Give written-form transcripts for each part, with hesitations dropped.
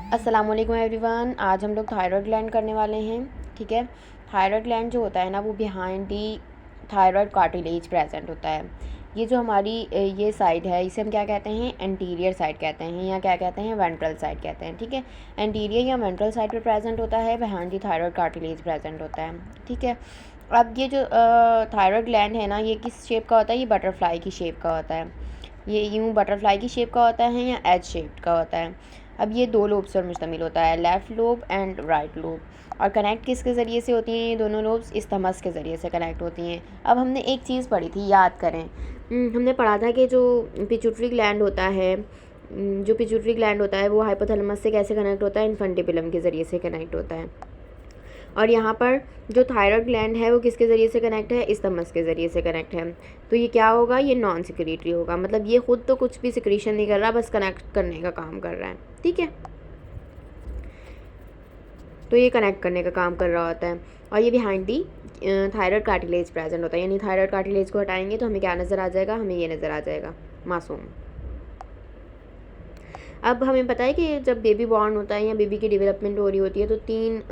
अस्सलाम वालेकुम एवरीवन। आज हम लोग थायराइड ग्लैंड करने वाले हैं। ठीक है, थायराइड ग्लैंड जो होता है ना, वो behind the thyroid cartilage present होता है। ये जो हमारी ये साइड है, इसे हम क्या कहते हैं, एंटीरियर साइड कहते हैं, या क्या कहते हैं, वेंट्रल साइड कहते हैं। ठीक है, एंटीरियर या वेंट्रल साइड पर प्रेजेंट होता है, behind the thyroid cartilage present होता है। ठीक है, अब ये जो थायराइड ग्लैंड है ना, ये किस शेप का होता है, ये बटरफ्लाई की शेप का होता है। ये यूँ बटरफ्लाई की शेप का होता है या एच शेप का होता है। अब ये दो लोब्स पर मुश्तमिल होता है, left lobe and right lobe. और कनेक्ट किसके ज़रिए से होती हैं ये दोनों लोब्स, इस्थमस के ज़रिए से कनेक्ट होती हैं। अब हमने एक चीज़ पढ़ी थी, याद करें। हमने पढ़ा था कि जो पिट्यूटरी ग्लैंड होता है, जो पिट्यूटरी ग्लैंड होता है वो हाइपोथैलेमस से कैसे कनेक्ट होता है, इन्फेंटिबुलम के ज़रिए से कनेक्ट होता है। और यहाँ पर जो थायराइड ग्लैंड है वो किसके ज़रिए से कनेक्ट है, इस्थमस के ज़रिए से कनेक्ट है। तो ये क्या होगा, ये नॉन सिक्रीटरी होगा, मतलब ये खुद तो कुछ भी सिक्रीशन नहीं कर रहा, बस कनेक्ट करने का काम कर रहा है। ठीक है, तो ये कनेक्ट करने का काम कर रहा होता है। और ये behind the thyroid cartilage present होता है, यानी थायराइड कार्टिलेज को हटाएंगे तो हमें क्या नज़र आ जाएगा, हमें ये नज़र आ जाएगा, मासूम। अब हमें पता है कि जब बेबी बॉर्न होता है या बेबी की डेवलपमेंट हो रही होती है तो 3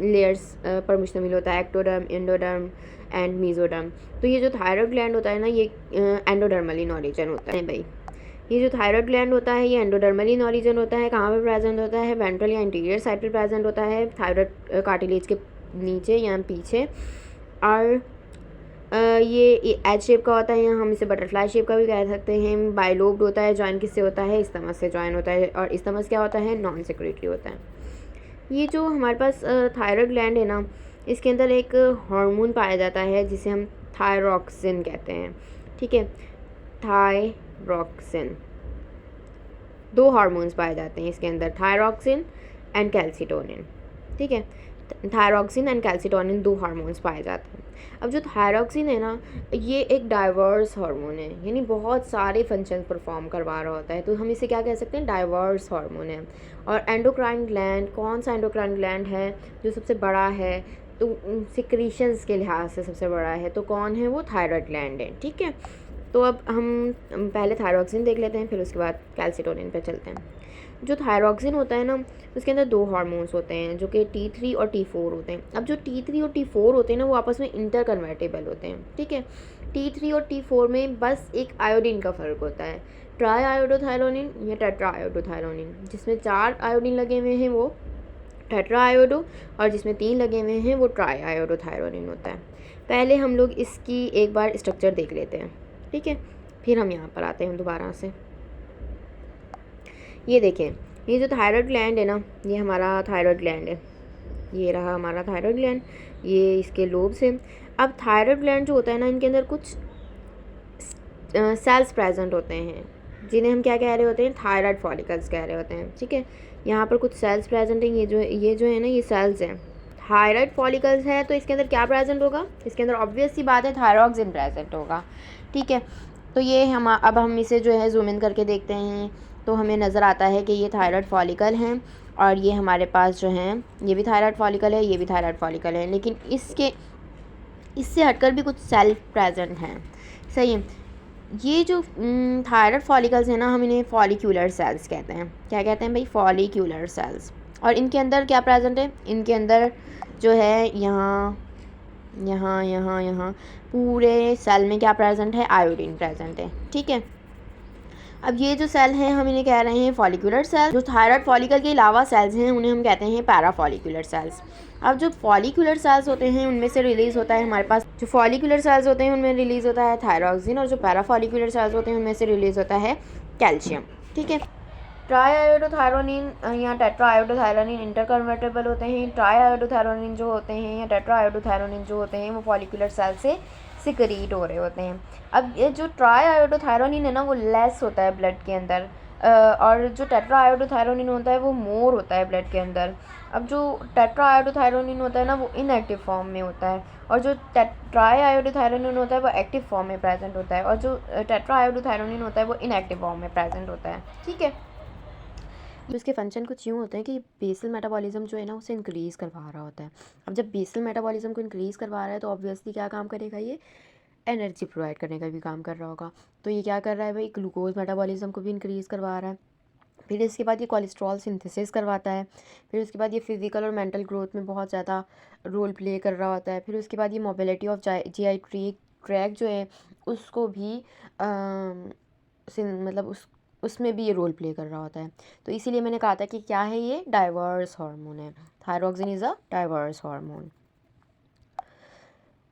लेयर्स पर मुश्तमिल होता है, एक्टोडर्म, एंडोडर्म एंड मीजोडर्म। तो ये जो थायराइड ग्लैंड होता है ना, ये एंडोडर्मल इन ऑरिजिन होता है भाई। ये जो थायराइड ग्लैंड होता है ये एंडोडर्मल इन ऑरिजिन होता है। कहाँ पे प्रेजेंट होता है, वेंट्रल या इंटीरियर साइड पर प्रेजेंट होता है, थायराइड कार्टिलेज के नीचे या पीछे। और ये एच शेप का होता है, या हम इसे बटरफ्लाई शेप का भी कह सकते हैं। बाइलोब्ड होता है, जॉइन किससे होता है, इस्थमस से जॉइन होता है। और इस्थमस क्या होता है, नॉन सेक्रेटरी होता है। ये जो हमारे पास थायराइड ग्लैंड है ना, इसके अंदर एक हार्मोन पाया जाता है जिसे हम थायरॉक्सिन कहते हैं। ठीक है, थायरॉक्सिन, 2 हार्मोन्स पाए जाते हैं इसके अंदर, थायरॉक्सिन एंड कैल्सिटोनिन। ठीक है, थायरॉक्सिन एंड कैल्सिटोनिन 2 हार्मोन्स पाए जाते हैं। अब जो थायरॉक्सिन है ना, ये एक डाइवर्स हार्मोन है, यानी बहुत सारे फंक्शन परफॉर्म करवा रहा होता है, तो हम इसे क्या कह सकते हैं, डाइवर्स हार्मोन है। और एंडोक्राइन ग्लैंड, कौन सा एंडोक्राइन ग्लैंड है जो सबसे बड़ा है, तो सिक्रीशंस के लिहाज से सबसे बड़ा है, तो कौन है वो, थायराइड ग्लैंड है। ठीक है, तो अब हम पहले थायरॉक्सिन देख लेते हैं, फिर उसके बाद कैल्सिटोनिन पे चलते हैं। जो थायरॉक्सिन होता है ना, उसके अंदर 2 हार्मोन्स होते हैं जो कि T3 और T4 होते हैं। अब जो T3 और T4 होते हैं ना, वो आपस में इंटर कन्वर्टेबल होते हैं। ठीक है, T3 और T4 में बस एक आयोडीन का फ़र्क होता है, ट्राई आयोडोथायरोनिन या टेट्रा आयोडोथायरोनिन। जिसमें 4 आयोडीन लगे हुए हैं वो टेट्रा आयोडो, और जिसमें 3 लगे हुए हैं वो ट्राई आयोडोथायरोनिन होता है। पहले हम लोग इसकी एक बार स्ट्रक्चर देख लेते हैं। ठीक है, फिर हम यहाँ पर आते हैं दोबारा से। ये देखें, ये जो थायराइड ग्लैंड है ना, ये हमारा थायराइड ग्लैंड है, ये रहा हमारा थायराइड ग्लैंड, ये इसके लोब्स हैं। अब थायराइड ग्लैंड जो होता है ना, इनके अंदर कुछ सेल्स प्रेजेंट होते हैं जिन्हें हम क्या कह रहे होते हैं, थायराइड फॉलिकल्स कह रहे होते हैं। ठीक है, यहाँ पर कुछ सेल्स प्रेजेंट हैं, ये जो है ना, ये सेल्स हैं, थायराइड फॉलिकल्स हैं। तो इसके अंदर क्या प्रेजेंट होगा, इसके अंदर ऑब्वियस सी बात है, थायरॉक्सिन प्रेजेंट होगा। ठीक है, तो ये अब हम इसे जो है जूम इन करके देखते हैं तो हमें नज़र आता है कि ये थायराइड फॉलिकल हैं, और ये हमारे पास जो हैं, ये भी थायराइड फॉलिकल है, ये भी थायराइड फॉलिकल है, लेकिन इससे हटकर भी कुछ सेल प्रेजेंट हैं। सही है, ये जो थायराइड फॉलिकल्स हैं ना, हम इन्हें फॉलिक्यूलर सेल्स कहते हैं। क्या कहते हैं भाई, फॉलिक्यूलर सेल्स। और इनके अंदर क्या प्रेजेंट है, इनके अंदर जो है यहाँ यहाँ यहाँ यहाँ पूरे सेल में क्या प्रेजेंट है, आयोडीन प्रेजेंट है। ठीक है, अब ये जो सेल हैं हम इन्हें कह रहे हैं फॉलिकुलर सेल। जो थायराइड फॉलिकल के अलावा सेल्स हैं उन्हें हम कहते हैं पैराफॉलिकुलर सेल्स। अब जो फॉलिकुलर सेल्स होते हैं उनमें से रिलीज़ होता है हमारे पास, जो फॉलिकुलर सेल्स होते हैं उनमें रिलीज़ होता है थायरॉक्सिन, और जो पैराफॉलिकुलर सेल्स होते हैं उनमें से रिलीज़ होता है कैल्शियम। ठीक है, ट्राई आयोडोथायरोनिन या टेट्रा आयोडोथायरोनिन इंटर कन्वर्टेबल होते हैं। ट्राई आयोडोथायरोनिन जो होते हैं या टेट्रा आयोडोथायरोनिन जो होते हैं वो फॉलिकुलर सेल से सिक्रीट हो रहे होते हैं। अब ये जो ट्राई आयोडोथायरोनिन है ना, वो लेस होता है ब्लड के अंदर, और जो टेट्रा आयोडोथायरोनिन होता है वो मोर होता है ब्लड के अंदर। अब जो टेट्रा आयोडोथायरोनिन होता है ना, वो इनएक्टिव फॉर्म में होता है, और जो ट्राई आयोडोथायरोनिन होता है वो एक्टिव फॉर्म में प्रेजेंट होता है, और जो टेट्रा आयोडोथायरोनिन होता है वो इनएक्टिव फॉर्म में प्रेजेंट होता है। ठीक है, तो इसके फंक्शन कुछ यूँ होते हैं कि बेसल मेटाबॉलिज्म जो है ना, उसे इंक्रीज़ करवा रहा होता है। अब जब बेसल मेटाबॉलिज्म को इंक्रीज़ करवा रहा है तो ऑब्वियसली क्या काम करेगा, ये एनर्जी प्रोवाइड करने का भी काम कर रहा होगा। तो ये क्या कर रहा है भाई, ग्लूकोज मेटाबॉलिज्म को भी इंक्रीज़ करवा रहा है। फिर इसके बाद ये कोलेस्ट्रॉल सिंथेसिस करवाता है। फिर उसके बाद ये फिज़िकल और मेंटल ग्रोथ में बहुत ज़्यादा रोल प्ले कर रहा होता है। फिर उसके बाद ये मोबिलिटी ऑफ जीआई ट्रैक जो है उसको भी मतलब उसमें भी ये रोल प्ले कर रहा होता है। तो इसीलिए मैंने कहा था कि क्या है, ये डाइवर्स हार्मोन है। Thyroxine is a diverse hormone.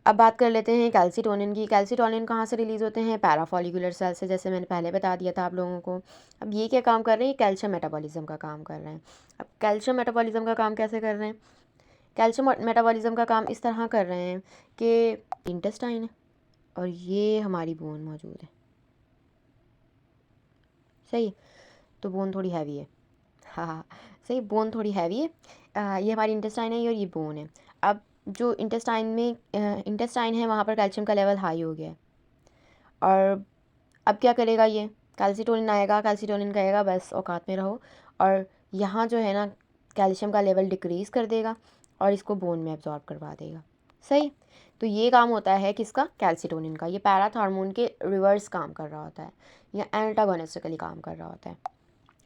अब बात कर लेते हैं कैल्सीटोनिन की। कैल्सीटोनिन कहाँ से रिलीज़ होते हैं? पैराफॉलिकुलर सेल से, जैसे मैंने पहले बता दिया था आप लोगों को। अब ये क्या काम कर रहे हैं? कैल्शियम मेटाबॉलिज्म का काम कर रहे हैं। अब कैल्शियम मेटाबॉलिज्म का काम कैसे कर रहे हैं? कैल्शियम मेटाबॉलिज्म का काम इस तरह कर रहे हैं कि इंटेस्टाइन है और ये हमारी बोन मौजूद है, सही। तो बोन थोड़ी हैवी है, हाँ सही, बोन थोड़ी हैवी है। ये हमारी इंटेस्टाइन है और ये बोन है। अब जो इंटेस्टाइन है वहाँ पर कैल्शियम का लेवल हाई हो गया है और अब क्या करेगा, ये कैल्सीटोनिन आएगा, कैल्सीटोनिन कहेगा बस औकात में रहो, और यहाँ जो है ना कैल्शियम का लेवल डिक्रीज़ कर देगा और इसको बोन में एब्जॉर्ब करवा देगा, सही। तो ये काम होता है किसका? कैल्सीटोनिन का। ये पैराथ हार्मोन के रिवर्स काम कर रहा होता है या एंटागोनिस्टिकली काम कर रहा होता है,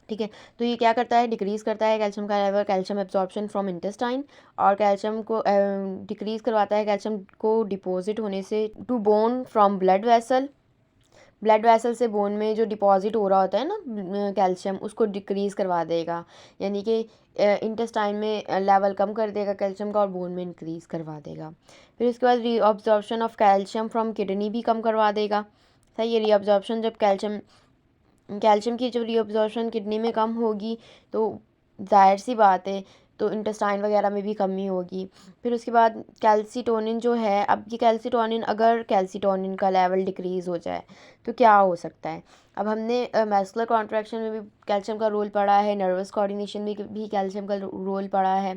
ठीक है। तो ये क्या करता है? डिक्रीज़ करता है कैल्शियम का level, calcium absorption from intestine, और कैल्शियम को डिक्रीज़ करवाता है कैल्शियम को डिपॉजिट होने से to bone from blood vessel. Blood vessel से बोन में जो डिपॉजिट हो रहा होता है ना कैल्शियम, उसको डिक्रीज़ करवा देगा, यानी कि इंटेस्टाइन में लेवल कम कर देगा कैल्शियम का और बोन में इंक्रीज़ करवा देगा। फिर उसके बाद reabsorption of calcium from kidney भी कम करवा देगा, सही है। रीअब्जॉर्प्शन जब कैल्शियम की जब रीअब्जॉर्प्शन किडनी में कम होगी तो जाहिर सी बात है तो इंटेस्टाइन वगैरह में भी कमी होगी। फिर उसके बाद कैल्सीटोनिन जो है, अब ये कैल्सीटोनिन, अगर कैल्सीटोनिन का लेवल डिक्रीज़ हो जाए तो क्या हो सकता है? अब हमने मस्कुलर कॉन्ट्रैक्शन में भी कैल्शियम का रोल पड़ा है, नर्वस कोऑर्डिनेशन में भी कैल्शियम का रोल पड़ा है,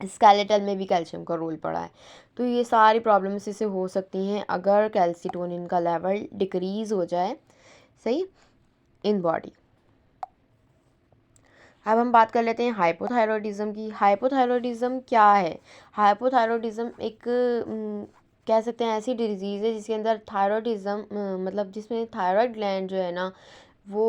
स्केलेटल में भी कैल्शियम का रोल पड़ा है। तो ये सारी प्रॉब्लम्स इससे हो सकती हैं अगर कैल्सीटोनिन का लेवल डिक्रीज़ हो जाए, सही, इन बॉडी। अब हम बात कर लेते हैं हाइपोथायरॉयडिज्म की। हाइपोथायरॉयडिज्म क्या है? हाइपोथायरॉयडिज्म एक कह सकते हैं ऐसी डिजीज़ है जिसके अंदर थायरॉयडिज्म मतलब जिसमें थायराइड ग्लैंड जो है ना वो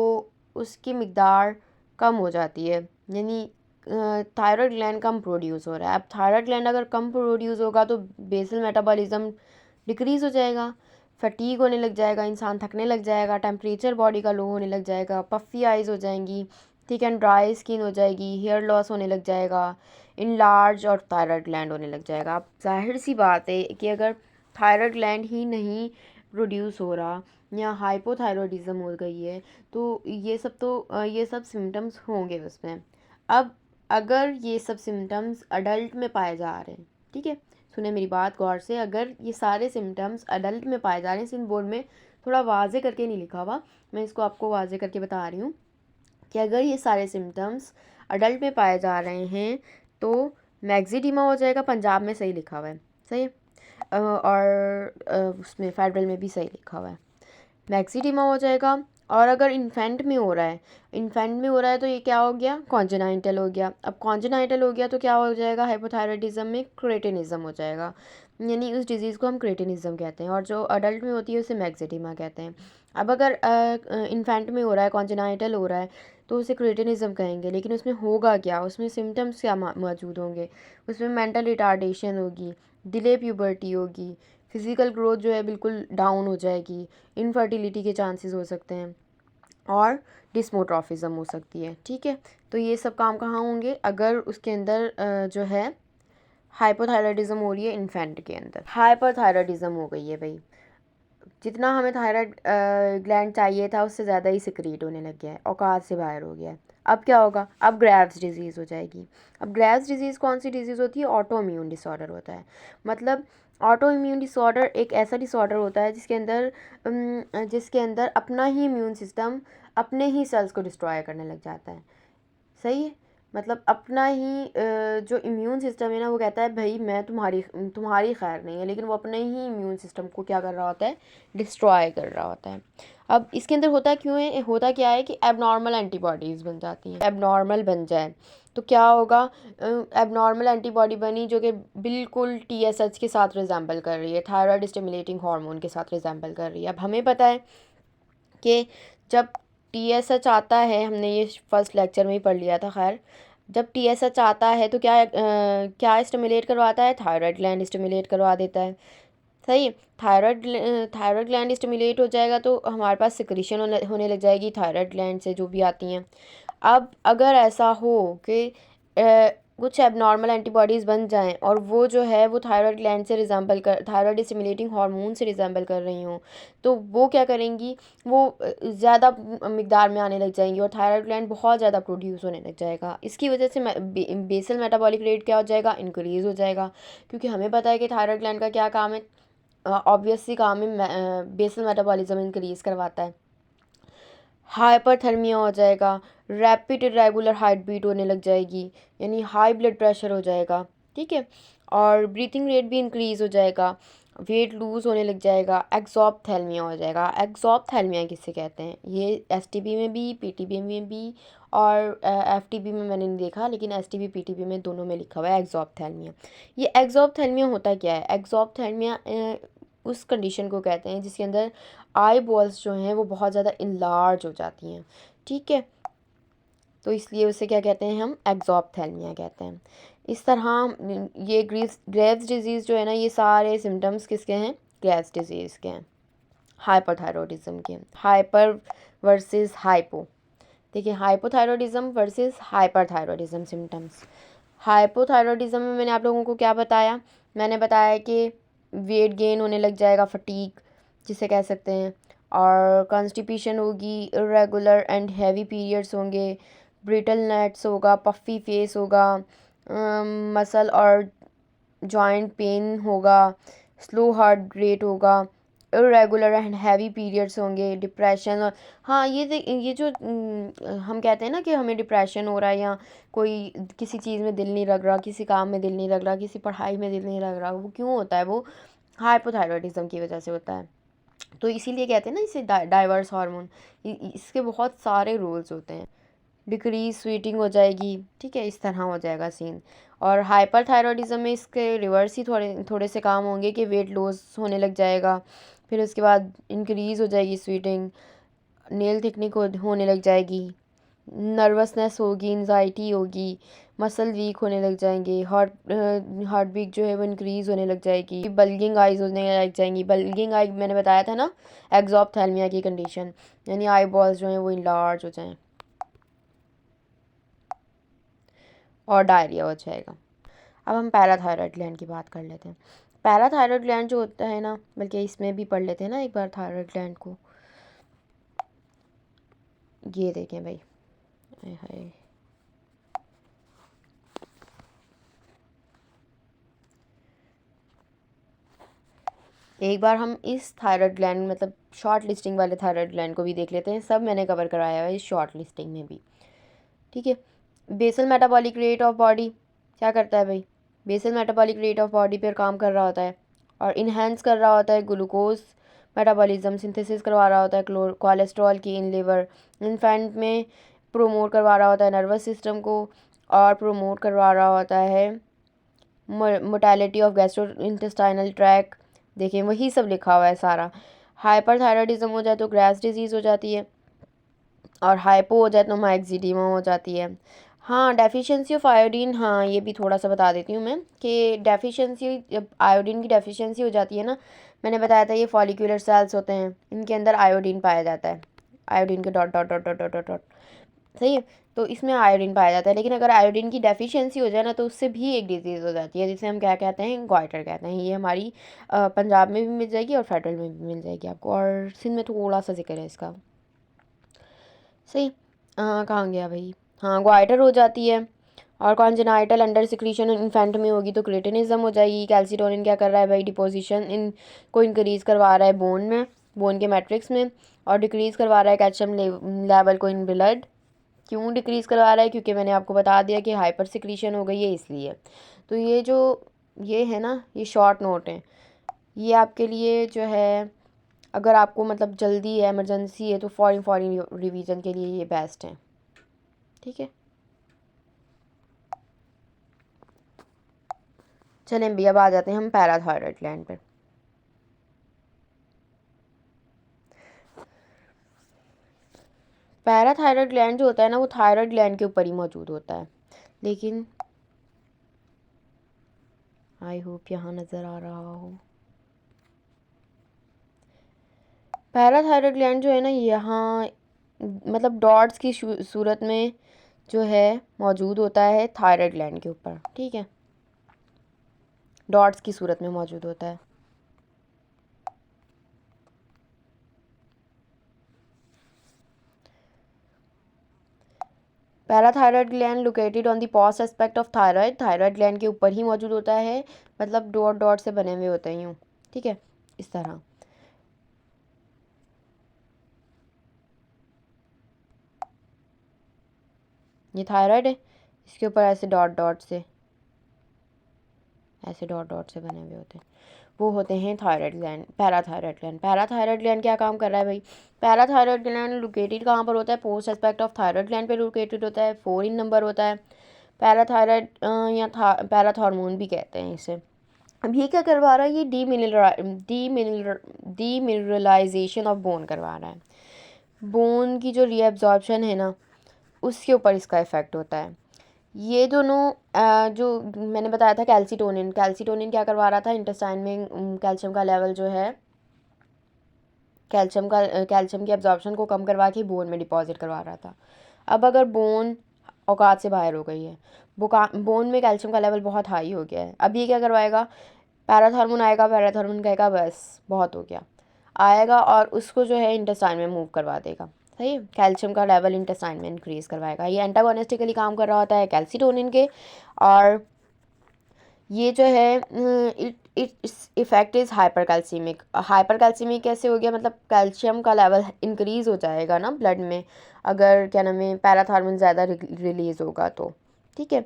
उसकी मिकदार कम हो जाती है, यानी थायराइड ग्लैंड कम प्रोड्यूस हो रहा है। अब थायराइड ग्लैंड अगर कम प्रोड्यूस होगा तो बेसल मेटाबॉलिज्म डिक्रीज़ हो जाएगा, फटीग होने लग जाएगा, इंसान थकने लग जाएगा, टेम्परेचर बॉडी का लो होने लग जाएगा, पफ़ी आइज़ हो जाएंगी, ठीक है, ड्राई स्किन हो जाएगी, हेयर लॉस होने लग जाएगा, इनलार्ज और थायराइड ग्लैंड होने लग जाएगा। अब जाहिर सी बात है कि अगर थायराइड ग्लैंड ही नहीं प्रोड्यूस हो रहा या हाइपोथायरॉयडिज्म हो गई है तो ये सब सिम्टम्स होंगे उसमें। अब अगर ये सब सिम्टम्स अडल्ट में पाए जा रहे हैं, ठीक है, सुने मेरी बात गौर से, अगर ये सारे सिम्टम्स अडल्ट में पाए जा रहे हैं, सिंध बोर्ड में थोड़ा वाजे करके नहीं लिखा हुआ, मैं इसको आपको वाजे करके बता रही हूँ कि अगर ये सारे सिम्टम्स अडल्ट में पाए जा रहे हैं तो मैक्सिडिमा हो जाएगा, पंजाब में सही लिखा हुआ है, सही है, और उसमें फेडरल में भी सही लिखा हुआ है, मैक्सिडिमा हो जाएगा। और अगर इन्फेंट में हो रहा है तो ये क्या हो गया? कॉन्जेनाइटल हो गया। अब कॉन्जेनाइटल हो गया तो क्या हो जाएगा? हाइपोथायरॉयडिज्म में क्रेटिनिज्म हो जाएगा, यानी उस डिज़ीज़ को हम क्रेटिनिज्म कहते हैं, और जो अडल्ट में होती है उसे मैक्सिडिमा कहते हैं। अब अगर इन्फेंट में हो रहा है, कॉन्जेनाइटल हो रहा है, तो उसे क्रेटिनिज्म कहेंगे, लेकिन उसमें होगा क्या? उसमें सिम्टम्स क्या मौजूद होंगे? उसमें मेंटल रिटार्डेशन होगी, डिले प्यूबर्टी होगी, फिज़िकल ग्रोथ जो है बिल्कुल डाउन हो जाएगी, इनफर्टिलिटी के चांसेस हो सकते हैं और डिस्मोट्रॉफिज्म हो सकती है, ठीक है। तो ये सब काम कहाँ होंगे? अगर उसके अंदर जो है हाइपोथायरॉयडिज्म हो रही है इन्फेंट के अंदर। हाइपरथायरॉयडिज्म हो गई है भाई, जितना हमें थायराइड ग्लैंड चाहिए था उससे ज़्यादा ही सिक्रीट होने लग गया है, औकात से बाहर हो गया है। अब क्या होगा? अब ग्रेव्स डिजीज़ हो जाएगी। अब ग्रेव्स डिजीज़ कौन सी डिजीज़ होती है? ऑटो इम्यून डिसऑर्डर होता है। मतलब ऑटो इम्यून डिसऑर्डर एक ऐसा डिसऑर्डर होता है जिसके अंदर अपना ही इम्यून सिस्टम अपने ही सेल्स को डिस्ट्रॉय करने लग जाता है, सही है। मतलब अपना ही जो इम्यून सिस्टम है ना वो कहता है भाई मैं तुम्हारी खैर नहीं है, लेकिन वो अपने ही इम्यून सिस्टम को क्या कर रहा होता है? डिस्ट्रॉय कर रहा होता है। अब इसके अंदर होता क्या है कि एबनॉर्मल एंटीबॉडीज़ बन जाती हैं। एबनॉर्मल बन जाए तो क्या होगा? एबनॉर्मल एंटीबॉडी बनी जो कि बिल्कुल TSH के साथ रिजेंबल कर रही है, थायराइड स्टिमुलेटिंग हार्मोन के साथ रिजेंबल कर रही है। अब हमें पता है कि जब TSH आता है, हमने ये फर्स्ट लेक्चर में ही पढ़ लिया था। खैर, जब TSH आता है तो क्या स्टिमुलेट करवाता है? थायराइड ग्लैंड स्टिमुलेट करवा देता है। सही। थायराइड ग्लैंड स्टिमुलेट हो जाएगा तो हमारे पास सिक्रीशन होने लग जाएगी थायराइड ग्लैंड से जो भी आती हैं। अब अगर ऐसा हो कि कुछ एबनॉर्मल एंटीबॉडीज़ बन जाएं और वो जो है वो थायराइड ग्लैंड से रिजेंबल कर थायराइड स्टिमुलेटिंग हार्मोन से रिजेंबल कर रही हों, तो वो क्या करेंगी, वो ज़्यादा मिकदार में आने लग जाएंगी और थायराइड ग्लैंड बहुत ज़्यादा प्रोड्यूस होने लग जाएगा। इसकी वजह से बेसल मेटाबॉलिक रेट क्या हो जाएगा? इंक्रीज़ हो जाएगा। क्योंकि हमें पता है कि थायराइड ग्लैंड का क्या काम है, ऑब्वियसली काम है बेसल मेटाबॉलिज्म इंक्रीज़ करवाता है। हाइपरथर्मिया हो जाएगा, रैपिड इरेगुलर हार्ट बीट होने लग जाएगी, यानी हाई ब्लड प्रेशर हो जाएगा। ठीक है। और ब्रीथिंग रेट भी इंक्रीज़ हो जाएगा, वेट लूज़ होने लग जाएगा, एक्सॉप्थेल्मिया हो जाएगा। एक्सॉप्थेल्मिया किससे कहते हैं? ये एसटीबी में भी, पीटीबी में भी और एफटीबी में मैंने नहीं देखा, लेकिन एसटीबी पीटीबी में दोनों में लिखा हुआ है एक्सॉप्थेल्मिया। ये एक्सॉप्थेल्मिया होता क्या है? एक्सॉप्थेल्मिया उस कंडीशन को कहते हैं जिसके अंदर आई बॉल्स जो हैं वो बहुत ज़्यादा इनलार्ज हो जाती हैं। ठीक है। तो इसलिए उसे क्या कहते हैं? हम एक्सॉप्थेल्मिया कहते हैं। इस तरह ये ग्रेव्स डिजीज़ जो है ना, ये सारे सिम्टम्स किसके हैं? ग्रेव्स डिजीज़ के हैं, हाइपरथायरॉयडिज्म के। Hyper versus hypo. देखिए, hypothyroidism versus hyperthyroidism symptoms. Hypothyroidism में मैंने आप लोगों को क्या बताया? मैंने बताया कि वेट गेन होने लग जाएगा, फटीग जिसे कह सकते हैं, और कॉन्स्टिपेशन होगी, इरेगुलर एंड हैवी पीरियड्स होंगे, ब्रिटल नेट्स होगा, पफ़ी फेस होगा, मसल और जॉइंट पेन होगा, स्लो हार्ट रेट होगा, इरेगुलर एंड हैवी पीरियड्स होंगे, डिप्रेशन। और हाँ, ये जो हम कहते हैं ना कि हमें डिप्रेशन हो रहा है या कोई किसी चीज़ में दिल नहीं लग रहा, किसी काम में दिल नहीं लग रहा, किसी पढ़ाई में दिल नहीं लग रहा, वो क्यों होता है? वो हाइपोथायरॉयडिज्म की वजह से होता है। तो इसीलिए कहते हैं ना इसे डाइवर्स हार्मोन। इसके बहुत सारे रोल्स होते हैं। डिक्रीज स्वीटिंग हो जाएगी। ठीक है, इस तरह हो जाएगा सीन। और हाइपरथायरॉयडिज्म में इसके रिवर्स ही थोड़े थोड़े से काम होंगे कि वेट लॉस होने लग जाएगा, फिर उसके बाद इंक्रीज़ हो जाएगी स्वीटिंग, नेल थिकनिंग होने लग जाएगी, नर्वसनेस होगी, एंजाइटी होगी, मसल वीक होने लग जाएंगे, हार्ट बीट जो है वो इंक्रीज़ होने लग जाएगी, बल्गिंग आइज होने लग जाएंगी। बल्गिंग आई मैंने बताया था ना, एक्सॉप्थेल्मिया की कंडीशन, यानी आई बॉल्स जो हैं वो इनलार्ज हो जाएं और डायरिया हो जाएगा। अब हम पैराथायरॉयड ग्लैंड की बात कर लेते हैं। पैराथायरॉयड ग्लैंड जो होता है ना, बल्कि इसमें भी पढ़ लेते हैं ना एक बार थायरॉयड ग्लैंड को। ये देखें भाई, हाय, एक बार हम इस थायराइड ग्लैंड मतलब शॉर्ट लिस्टिंग वाले थायराइड ग्लैंड को भी देख लेते हैं। सब मैंने कवर कराया है इस शॉर्ट लिस्टिंग में भी। ठीक है। Basal metabolic rate of body क्या करता है भाई? Basal metabolic rate of body पर काम कर रहा होता है और इन्हेंस कर रहा होता है ग्लूकोज मेटाबॉलिज्म, सिंथेसिस करवा रहा होता है कोलेस्ट्रॉल की इन लिवर, इन्फेंट में प्रोमोट करवा रहा होता है नर्वस सिस्टम को, और प्रोमोट करवा रहा होता है motility of gastro intestinal tract. देखें, वही सब लिखा हुआ है सारा। हाइपरथायरॉयडिज्म हो जाए तो ग्रेव्स डिजीज़ हो जाती है, और हाइपो हो जाए तो माइक्सिडिमा हो जाती है। हाँ, डेफिशिएंसी ऑफ आयोडीन, हाँ ये भी थोड़ा सा बता देती हूँ मैं कि डेफिशिएंसी, जब आयोडीन की डेफिशिएंसी हो जाती है ना, मैंने बताया था ये फॉलिकुलर सेल्स होते हैं, इनके अंदर आयोडीन पाया जाता है, आयोडीन के dot dot dot dot dot dot dot. सही है। तो इसमें आयोडीन पाया जाता है, लेकिन अगर आयोडीन की डेफिशिएंसी हो जाए ना तो उससे भी एक डिजीज़ हो जाती है जिसे हम क्या कहते हैं? गॉइटर कहते हैं। ये हमारी पंजाब में भी मिल जाएगी और फेडरल में भी मिल जाएगी आपको, और सिंध में थोड़ा सा जिक्र है इसका। सही। कहाँ गया भाई? हाँ, ग्वाइटर हो जाती है। और कॉन्जेनाइटल अंडर सिक्रीशन इन्फेंट में होगी तो क्रेटिनिज्म हो जाएगी। कैल्सिटोनिन क्या कर रहा है भाई? डिपोजिशन इन को इंक्रीज़ करवा रहा है बोन में, बोन के मैट्रिक्स में, और डिक्रीज़ करवा रहा है कैल्शियम लेवल को इन ब्लड। क्यों डिक्रीज़ करवा रहा है? क्योंकि मैंने आपको बता दिया कि हाइपर सिक्रीशन हो गई है इसलिए। तो ये है ना, ये शॉर्ट नोट है, ये आपके लिए जो है, अगर आपको मतलब जल्दी है, इमरजेंसी है, तो फॉरेन रिवीजन के लिए ये बेस्ट है। ठीक है, चलें भैया, अब आ जाते हैं हम पैराथायरॉयड ग्लैंड पर। पैराथायरॉयड ग्लैंड जो होता है ना वो थायराइड ग्लैंड के ऊपर ही मौजूद होता है, लेकिन आई होप यहाँ नज़र आ रहा हो। पैराथायरॉयड ग्लैंड जो है ना यहाँ मतलब डॉट्स की सूरत में जो है मौजूद होता है थायराइड ग्लैंड के ऊपर, ठीक है, डॉट्स की सूरत में मौजूद होता है। Parathyroid gland located on the post aspect of thyroid, thyroid gland के ऊपर ही मौजूद होता है, मतलब डॉट डॉट से बने हुए होते हैं यूँ, ठीक है, इस तरह। ये थायराइड है, इसके ऊपर ऐसे डॉट डॉट से, ऐसे डॉट डॉट से बने हुए होते हैं, वो होते हैं thyroid gland, parathyroid gland. Parathyroid gland क्या काम कर रहा है भाई? पैराथायरॉयड ग्लैंड लोकेटेड कहाँ पर होता है? Post aspect of thyroid gland पे लोकेटेड होता है, 4 इन नंबर होता है। पैराथायरॉयड या पैराथॉर्मोन भी कहते हैं इसे। अब ये क्या करवा रहा है? ये डीमिनरलाइजेशन ऑफ बोन करवा रहा है। बोन की जो रीअब्जॉर्प्शन है ना उसके ऊपर इसका इफ़ेक्ट होता है। ये दोनों जो मैंने बताया था कैल्सीटोनिन, कैल्सीटोनिन क्या करवा रहा था? इंटेस्टाइन में कैल्शियम का लेवल जो है, कैल्शियम की एब्जॉर्प्शन को कम करवा के बोन में डिपॉजिट करवा रहा था। अब अगर बोन औकात से बाहर हो गई है, बोन में कैल्शियम का लेवल बहुत हाई हो गया है, अब ये क्या करवाएगा? पैराथॉर्मोन आएगा, पैराथॉर्मोन कहेगा बस बहुत हो गया, आएगा और उसको जो है इंटेस्टाइन में मूव करवा देगा, सही है, कैल्शियम का लेवल इंटेस्टाइन में इंक्रीज़ करवाएगा। ये एंटागोनिस्टिकली काम कर रहा होता है कैल्सीटोनिन के, और ये जो है its effect is hyper calcemic. Hyper calcemic कैसे हो गया? मतलब कैल्शियम का लेवल इंक्रीज़ हो जाएगा ना ब्लड में, अगर क्या नाम है पैराथॉर्मोन ज़्यादा रिलीज़ होगा तो, ठीक है।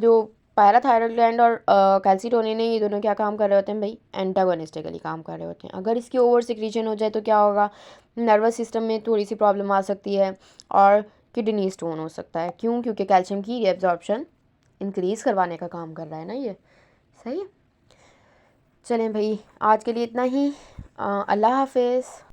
जो पैराथायरॉयड ग्लैंड और कैल्सीटोनिन है, ये दोनों क्या काम कर रहे होते हैं भाई? एंटागोनिस्टिकली काम कर रहे होते हैं। अगर इसकी ओवर सिक्रीशन हो जाए तो क्या होगा? नर्वस सिस्टम में थोड़ी सी प्रॉब्लम आ सकती है और किडनी स्टोन हो सकता है। क्यों? क्योंकि कैल्शियम की रीअब्जॉर्प्शन इंक्रीज़ करवाने का काम कर रहा है ना ये, सही है। चलें भाई, आज के लिए इतना ही। अल्लाह हाफिज़।